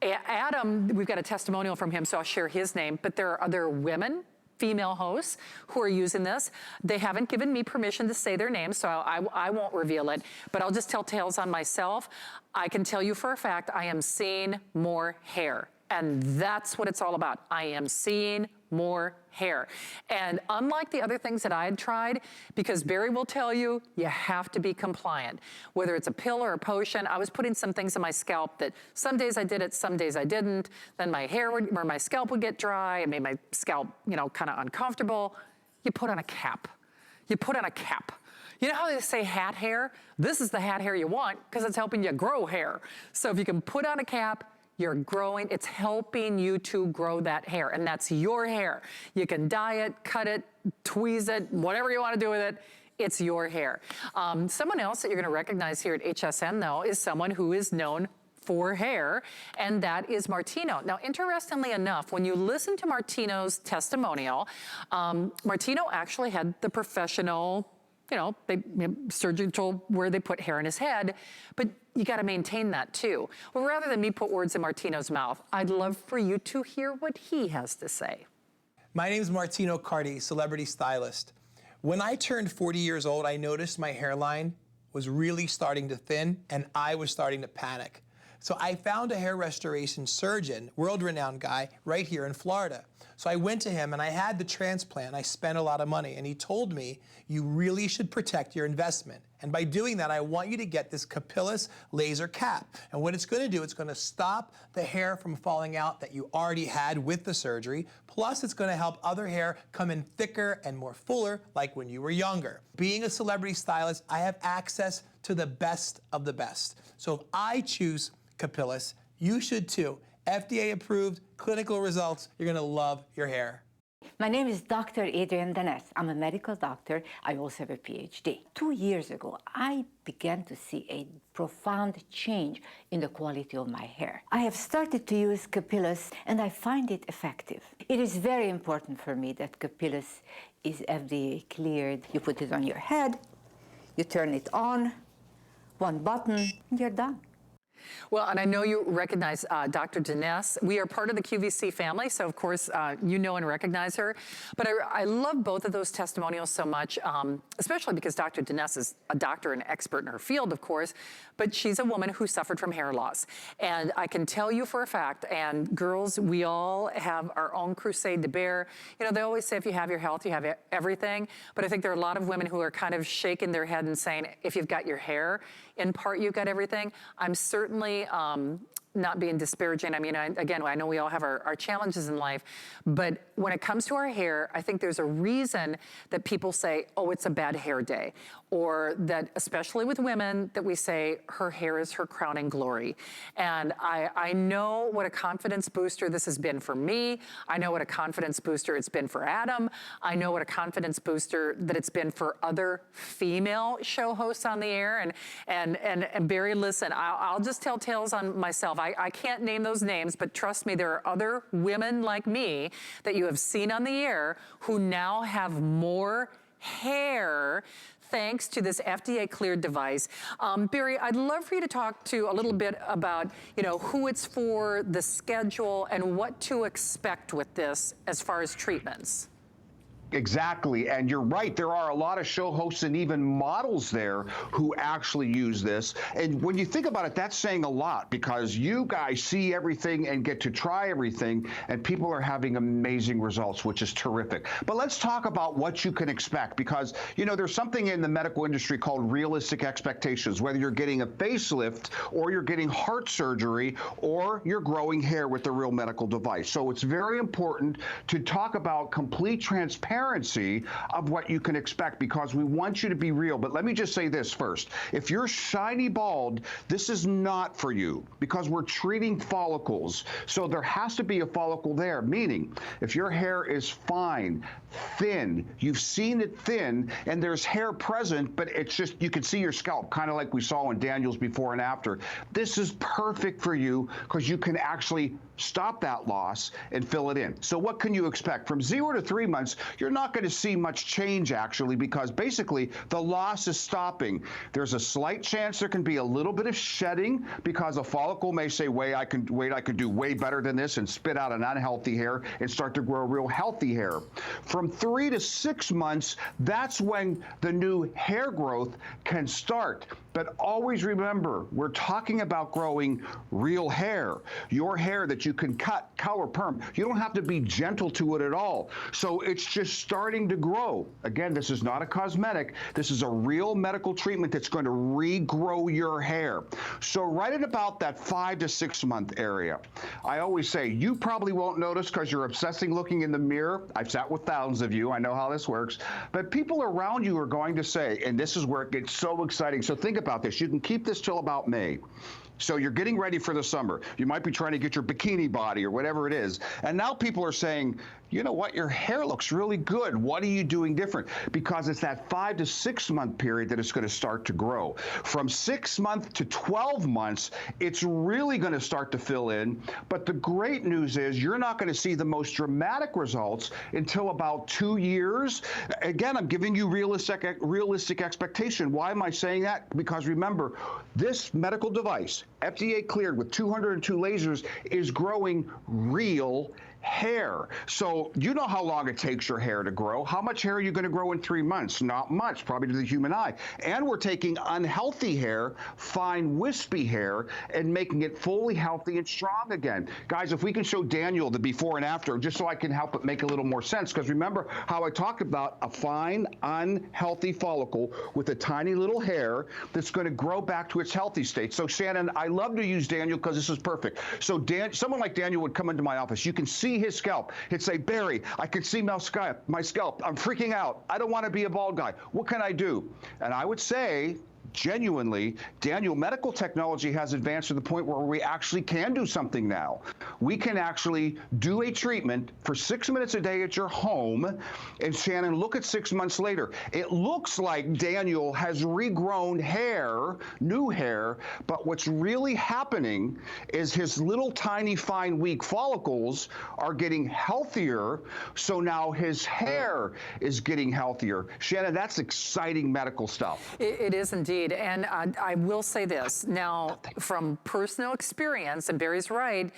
Adam, we've got a testimonial from him, so I'll share his name, but there are other women, female hosts, who are using this. They haven't given me permission to say their names, so I won't reveal it, but I'll just tell tales on myself. I can tell you for a fact, I am seeing more hair, and that's what it's all about. I am seeing more hair. And unlike the other things that I had tried, because Barry will tell you, you have to be compliant. Whether it's a pill or a potion, I was putting some things on my scalp that some days I did it, some days I didn't. Then my hair or my scalp would get dry. It made my scalp, kind of uncomfortable. You put on a cap. You put on a cap. You know how they say hat hair? This is the hat hair you want because it's helping you grow hair. So if you can put on a cap, you're growing, it's helping you to grow that hair, and that's your hair. You can dye it, cut it, tweeze it, whatever you want to do with it, it's your hair. Someone else that you're going to recognize here at HSN, though, is someone who is known for hair, and that is Martino. Now, interestingly enough, when you listen to Martino's testimonial, Martino actually had the professional surgical where they put hair in his head, but you got to maintain that too. Well, rather than me put words in Martino's mouth, I'd love for you to hear what he has to say. My name is Martino Cardi, celebrity stylist. When I turned 40 years old, I noticed my hairline was really starting to thin, and I was starting to panic. So I found a hair restoration surgeon, world-renowned guy, right here in Florida. So I went to him and I had the transplant. I spent a lot of money, and he told me, you really should protect your investment. And by doing that, I want you to get this capillus laser cap. And what it's gonna do, it's gonna stop the hair from falling out that you already had with the surgery. Plus, it's gonna help other hair come in thicker and more fuller, like when you were younger. Being a celebrity stylist, I have access to the best of the best. So if I choose capillus, you should too. FDA approved, clinical results, you're gonna love your hair. My name is Dr. Adrienne Daness. I'm a medical doctor. I also have a PhD. 2 years ago, I began to see a profound change in the quality of my hair. I have started to use Capillus, and I find it effective. It is very important for me that Capillus is FDA cleared. You put it on your head, you turn it on, one button, and you're done. Well, and I know you recognize Dr. Daness. We are part of the QVC family, so of course you know and recognize her. But I love both of those testimonials so much, especially because Dr. Daness is a doctor and expert in her field, of course, but she's a woman who suffered from hair loss. And I can tell you for a fact, and girls, we all have our own crusade to bear. You know, they always say if you have your health, you have everything. But I think there are a lot of women who are kind of shaking their head and saying, if you've got your hair, in part, you've got everything. I'm certainly not being disparaging. I mean, again, I know we all have our challenges in life, but when it comes to our hair, I think there's a reason that people say, oh, it's a bad hair day. Or that, especially with women, that we say her hair is her crowning glory. And I know what a confidence booster this has been for me. I know what a confidence booster it's been for Adam. I know what a confidence booster that it's been for other female show hosts on the air. And Barry, listen, I'll just tell tales on myself. I can't name those names, but trust me, there are other women like me that you have seen on the air who now have more hair thanks to this FDA cleared device. Barry, I'd love for you to talk to a little bit about, you know, who it's for, the schedule, and what to expect with this as far as treatments. Exactly, and you're right. There are a lot of show hosts and even models there who actually use this. And when you think about it, that's saying a lot because you guys see everything and get to try everything, and people are having amazing results, which is terrific. But let's talk about what you can expect because, you know, there's something in the medical industry called realistic expectations, whether you're getting a facelift or you're getting heart surgery or you're growing hair with the real medical device. So it's very important to talk about complete transparency of what you can expect because we want you to be real. But let me just say this first. If you're shiny bald, this is not for you because we're treating follicles. So there has to be a follicle there, meaning if your hair is fine, thin, you've seen it thin, and there's hair present, but it's just, you can see your scalp, kind of like we saw in Daniel's before and after. This is perfect for you because you can actually stop that loss and fill it in. So what can you expect? From 0 to 3 months, you're not going to see much change actually because basically the loss is stopping. There's a slight chance there can be a little bit of shedding because a follicle may say, wait, I can do way better than this and spit out an unhealthy hair and start to grow real healthy hair. From 3 to 6 months, that's when the new hair growth can start. But always remember, we're talking about growing real hair, your hair that you can cut, color, perm. You don't have to be gentle to it at all. So it's just starting to grow. Again, this is not a cosmetic. This is a real medical treatment that's going to regrow your hair. So right at about that 5 to 6 month area, I always say, you probably won't notice because you're obsessing looking in the mirror. I've sat with thousands of you. I know how this works. But people around you are going to say, and this is where it gets so exciting. So think about this. You can keep this till about May. So you're getting ready for the summer. You might be trying to get your bikini body or whatever it is. And now people are saying, you know what, your hair looks really good. What are you doing different? Because it's that 5 to 6 month period that it's going to start to grow. From 6 months to 12 months, it's really going to start to fill in. But the great news is you're not going to see the most dramatic results until about 2 years. Again, I'm giving you realistic expectation. Why am I saying that? Because remember, this medical device, FDA cleared with 202 lasers, is growing real hair. So you know how long it takes your hair to grow. How much hair are you going to grow in 3 months? Not much, probably to the human eye. And we're taking unhealthy hair, fine wispy hair, and making it fully healthy and strong again. Guys, if we can show Daniel the before and after, just so I can help it make a little more sense, because remember how I talked about a fine, unhealthy follicle with a tiny little hair that's going to grow back to its healthy state. So Shannon, I love to use Daniel because this is perfect. So someone like Daniel would come into my office. You can see his scalp. He'd say, Barry, I can see my scalp. I'm freaking out. I don't want to be a bald guy. What can I do? And I would say, genuinely, Daniel, medical technology has advanced to the point where we actually can do something now. We can actually do a treatment for 6 minutes a day at your home, and Shannon, look at 6 months later. It looks like Daniel has regrown hair, new hair, but what's really happening is his little tiny fine weak follicles are getting healthier, so now his hair is getting healthier. Shannon, that's exciting medical stuff. It is indeed, and I will say this, now from personal experience, and Barry's right,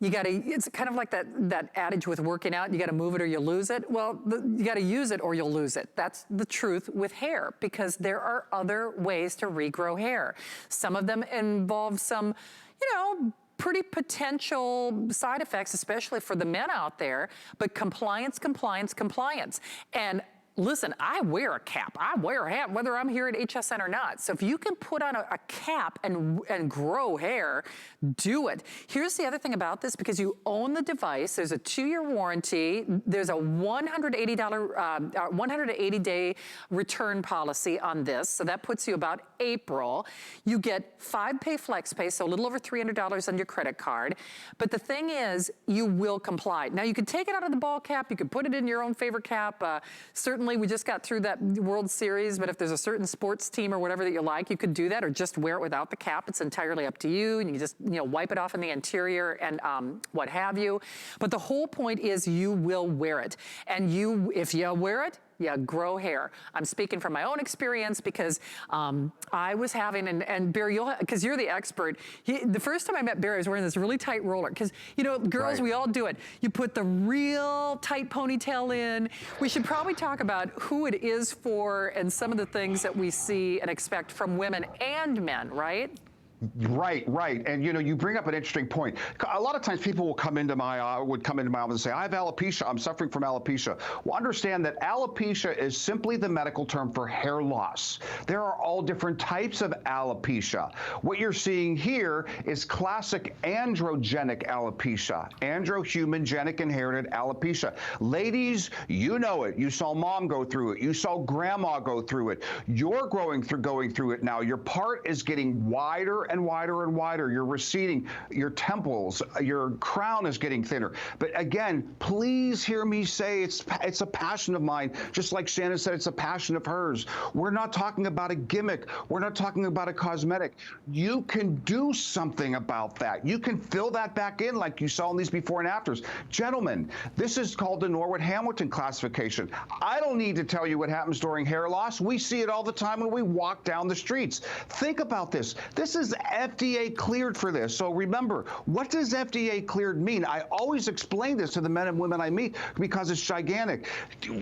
it's kind of like that adage with working out, you gotta move it or you lose it. Well, you gotta use it or you'll lose it. That's the truth with hair, because there are other ways to regrow hair. Some of them involve some, pretty potential side effects, especially for the men out there, but compliance. And listen, I wear a cap, I wear a hat, whether I'm here at HSN or not. So if you can put on a cap and grow hair, do it. Here's the other thing about this, because you own the device, there's a 2-year warranty, there's a $180-day return policy on this, so that puts you about April. You get 5-pay flex pay, so a little over $300 on your credit card. But the thing is, you will comply. Now you can take it out of the ball cap, you can put it in your own favorite cap. Certainly we just got through that World Series, but if there's a certain sports team or whatever that you like, you could do that, or just wear it without the cap. It's entirely up to you, and you just wipe it off in the interior and what have you. But the whole point is you will wear it, and if you wear it, you grow hair. I'm speaking from my own experience, because I was having, and Barry, because you're the expert. The first time I met Barry, I was wearing this really tight roller, because girls, we all do it. You put the real tight ponytail in. We should probably talk about who it is for and some of the things that we see and expect from women and men, right? Right. And you bring up an interesting point. A lot of times people will come into my office and say, I have alopecia, I'm suffering from alopecia. Well, understand that alopecia is simply the medical term for hair loss. There are all different types of alopecia. What you're seeing here is classic androgenic alopecia, androhuman-genic inherited alopecia. Ladies, you know it. You saw mom go through it. You saw grandma go through it. You're going through it now. Your part is getting wider and wider and wider. You're receding, your temples, your crown is getting thinner. But again, please hear me say it's a passion of mine, just like Shannon said, it's a passion of hers. We're not talking about a gimmick. We're not talking about a cosmetic. You can do something about that. You can fill that back in like you saw in these before and afters. Gentlemen, this is called the Norwood-Hamilton classification. I don't need to tell you what happens during hair loss. We see it all the time when we walk down the streets. Think about this. This is FDA cleared for this. So remember, what does FDA cleared mean? I always explain this to the men and women I meet because it's gigantic.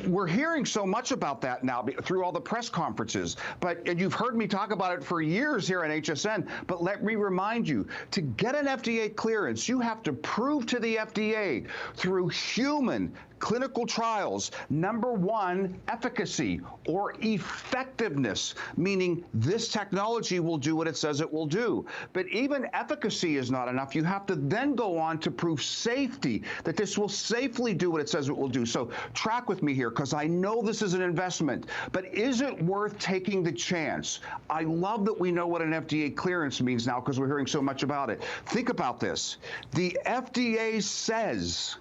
We're hearing so much about that now through all the press conferences, and you've heard me talk about it for years here on HSN, but let me remind you, to get an FDA clearance, you have to prove to the FDA through human clinical trials, number one, efficacy or effectiveness, meaning this technology will do what it says it will do. But even efficacy is not enough. You have to then go on to prove safety, that this will safely do what it says it will do. So track with me here, because I know this is an investment, but is it worth taking the chance? I love that we know what an FDA clearance means now, because we're hearing so much about it. Think about this. The FDA says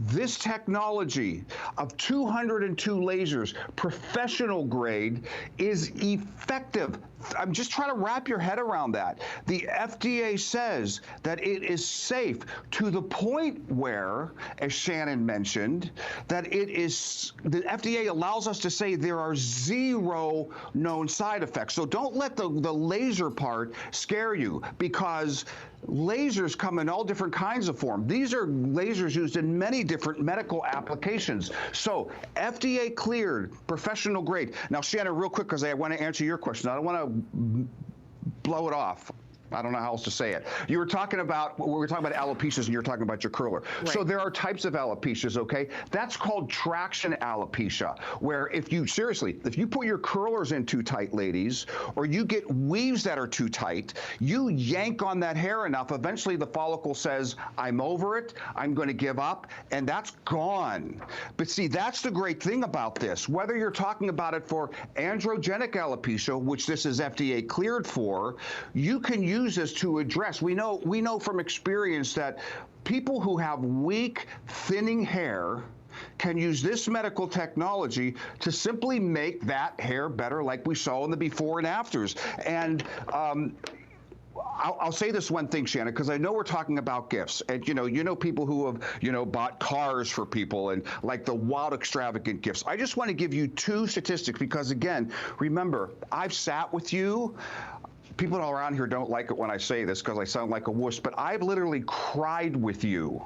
this technology of 202 lasers, professional grade, is effective. I'm just trying to wrap your head around that. The FDA says that it is safe to the point where, as Shannon mentioned, that the FDA allows us to say there are 0 known side effects. So don't let the laser part scare you, because lasers come in all different kinds of form. These are lasers used in many different medical applications. So FDA cleared, professional grade. Now, Shannon, real quick, because I want to answer your question. I don't want to blow it off. I don't know how else to say it. We were talking about alopecias, and you're talking about your curler. Right. So there are types of alopecias, okay? That's called traction alopecia, where if you put your curlers in too tight, ladies, or you get weaves that are too tight, you yank on that hair enough, eventually the follicle says, I'm over it, I'm going to give up, and that's gone. But see, that's the great thing about this. Whether you're talking about it for androgenic alopecia, which this is FDA cleared for, you can use this to address. We know from experience that people who have weak, thinning hair can use this medical technology to simply make that hair better, like we saw in the before and afters. And I'll say this one thing, Shannon, because I know we're talking about gifts, and you know people who have bought cars for people and like the wild extravagant gifts. I just want to give you two statistics because, again, remember, I've sat with you. People around here don't like it when I say this because I sound like a wuss, but I've literally cried with you.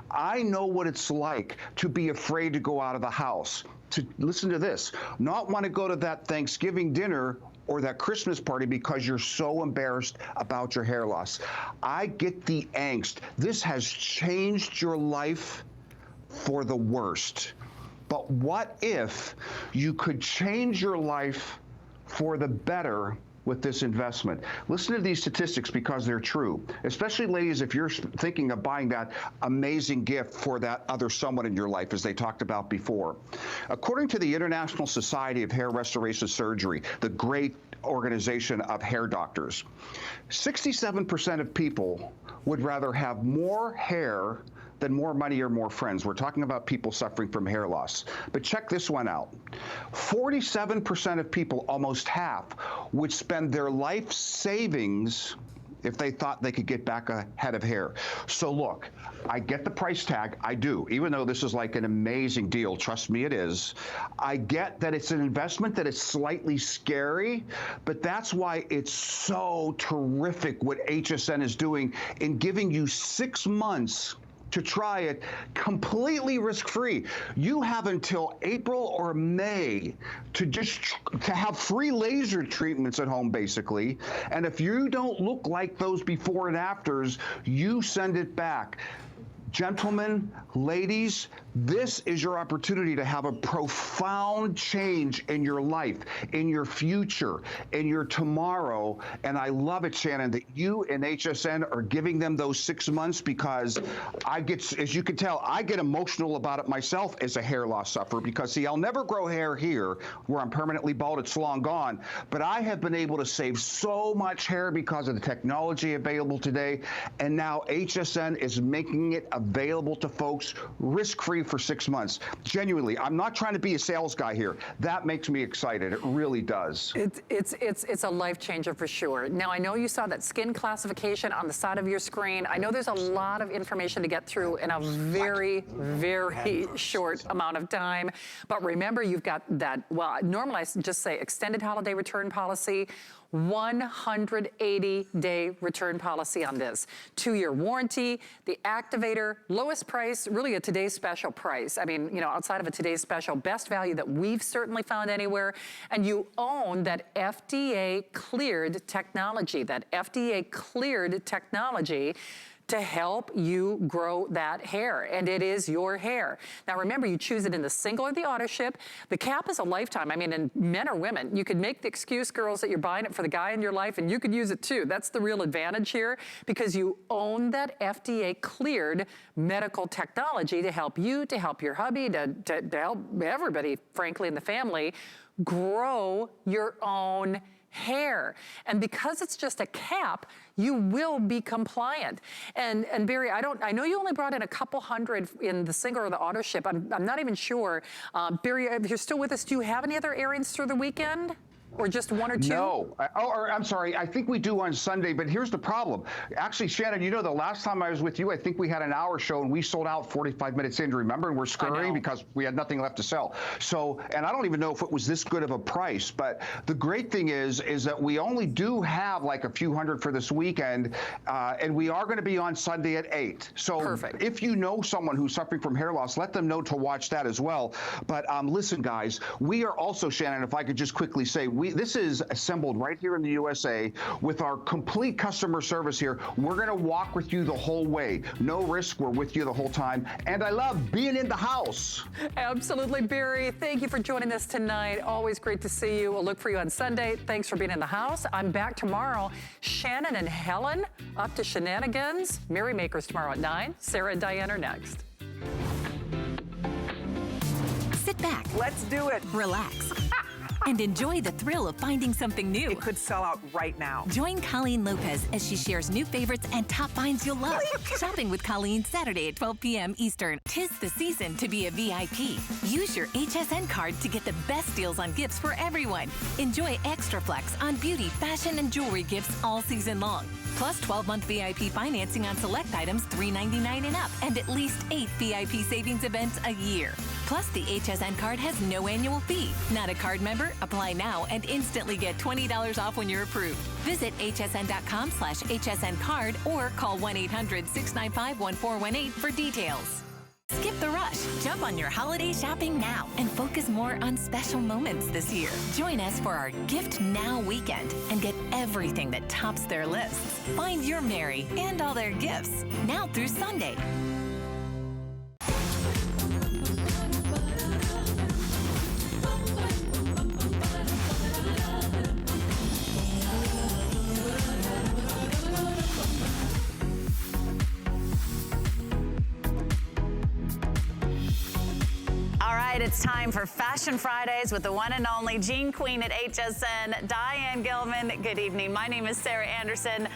I know what it's like to be afraid to go out of the house, to listen to this, not want to go to that Thanksgiving dinner or that Christmas party because you're so embarrassed about your hair loss. I get the angst. This has changed your life for the worst. But what if you could change your life for the better with this investment? Listen to these statistics because they're true, especially ladies if you're thinking of buying that amazing gift for that other someone in your life, as they talked about before. According to the International Society of Hair Restoration Surgery, the great organization of hair doctors, 67% of people would rather have more hair than more money or more friends. We're talking about people suffering from hair loss. But check this one out. 47% of people, almost half, would spend their life savings if they thought they could get back a head of hair. So look, I get the price tag, I do, even though this is like an amazing deal, trust me it is. I get that it's an investment, that it's slightly scary, but that's why it's so terrific what HSN is doing in giving you 6 months to try it completely risk-free. You have until April or May to have free laser treatments at home, basically. And if you don't look like those before and afters, you send it back. Gentlemen, ladies, this is your opportunity to have a profound change in your life, in your future, in your tomorrow. And I love it, Shannon, that you and HSN are giving them those 6 months because as you can tell, I get emotional about it myself as a hair loss sufferer because, see, I'll never grow hair here where I'm permanently bald. It's long gone. But I have been able to save so much hair because of the technology available today. And now HSN is making it available to folks risk-free for 6 months. Genuinely, I'm not trying to be a sales guy here. That makes me excited. It really does. It's a life changer for sure. Now, I know you saw that skin classification on the side of your screen. I know there's a lot of information to get through in a very, very short amount of time. But remember, you've got that, well, normally I just say extended holiday return policy, 180-day return policy on this. 2-year warranty, the activator, lowest price, really a today's special price. I mean, outside of a today's special, best value that we've certainly found anywhere. And you own that FDA-cleared technology, to help you grow that hair, and it is your hair. Now remember, you choose it in the single or the auto ship. The cap is a lifetime. I mean, in men or women, you could make the excuse, girls, that you're buying it for the guy in your life, and you could use it too. That's the real advantage here, because you own that FDA-cleared medical technology to help you, to help your hubby, to help everybody, frankly, in the family, grow your own hair. And because it's just a cap, you will be compliant. And Barry, I know you only brought in a couple hundred in the single or the auto ship. I'm not even sure. Barry, if you're still with us, do you have any other errands through the weekend? Or just 1 or 2? No. I'm sorry. I think we do on Sunday, but here's the problem. Actually, Shannon, the last time I was with you, I think we had an hour show and we sold out 45 minutes in, remember? And we're scurrying because we had nothing left to sell. So, and I don't even know if it was this good of a price, but the great thing is that we only do have like a few hundred for this weekend, and we are going to be on Sunday at 8. So perfect. If you know someone who's suffering from hair loss, let them know to watch that as well. But listen, guys, we are also, Shannon, if I could just quickly say, This is assembled right here in the USA with our complete customer service here. We're going to walk with you the whole way. No risk. We're with you the whole time. And I love being in the house. Absolutely, Barry. Thank you for joining us tonight. Always great to see you. We'll look for you on Sunday. Thanks for being in the house. I'm back tomorrow. Shannon and Helen up to shenanigans. Merrymakers tomorrow at 9. Sarah and Diane are next. Sit back. Let's do it. Relax. And enjoy the thrill of finding something new. It could sell out right now. Join Colleen Lopez as she shares new favorites and top finds you'll love. Shopping with Colleen Saturday at 12 p.m. Eastern. 'Tis the season to be a VIP. Use your HSN card to get the best deals on gifts for everyone. Enjoy extra flex on beauty, fashion, and jewelry gifts all season long. Plus 12-month VIP financing on select items $3.99 and up, and at least 8 VIP savings events a year. Plus, the HSN card has no annual fee. Not a card member? Apply now and instantly get $20 off when you're approved. Visit hsn.com/HSN card or call 1-800-695-1418 for details. Skip the rush. Jump on your holiday shopping now and focus more on special moments this year. Join us for our Gift Now weekend and get everything that tops their lists. Find your Merry and all their gifts now through Sunday. It's time for Fashion Fridays with the one and only Jean Queen at HSN, Diane Gilman. Good evening. My name is Sarah Anderson.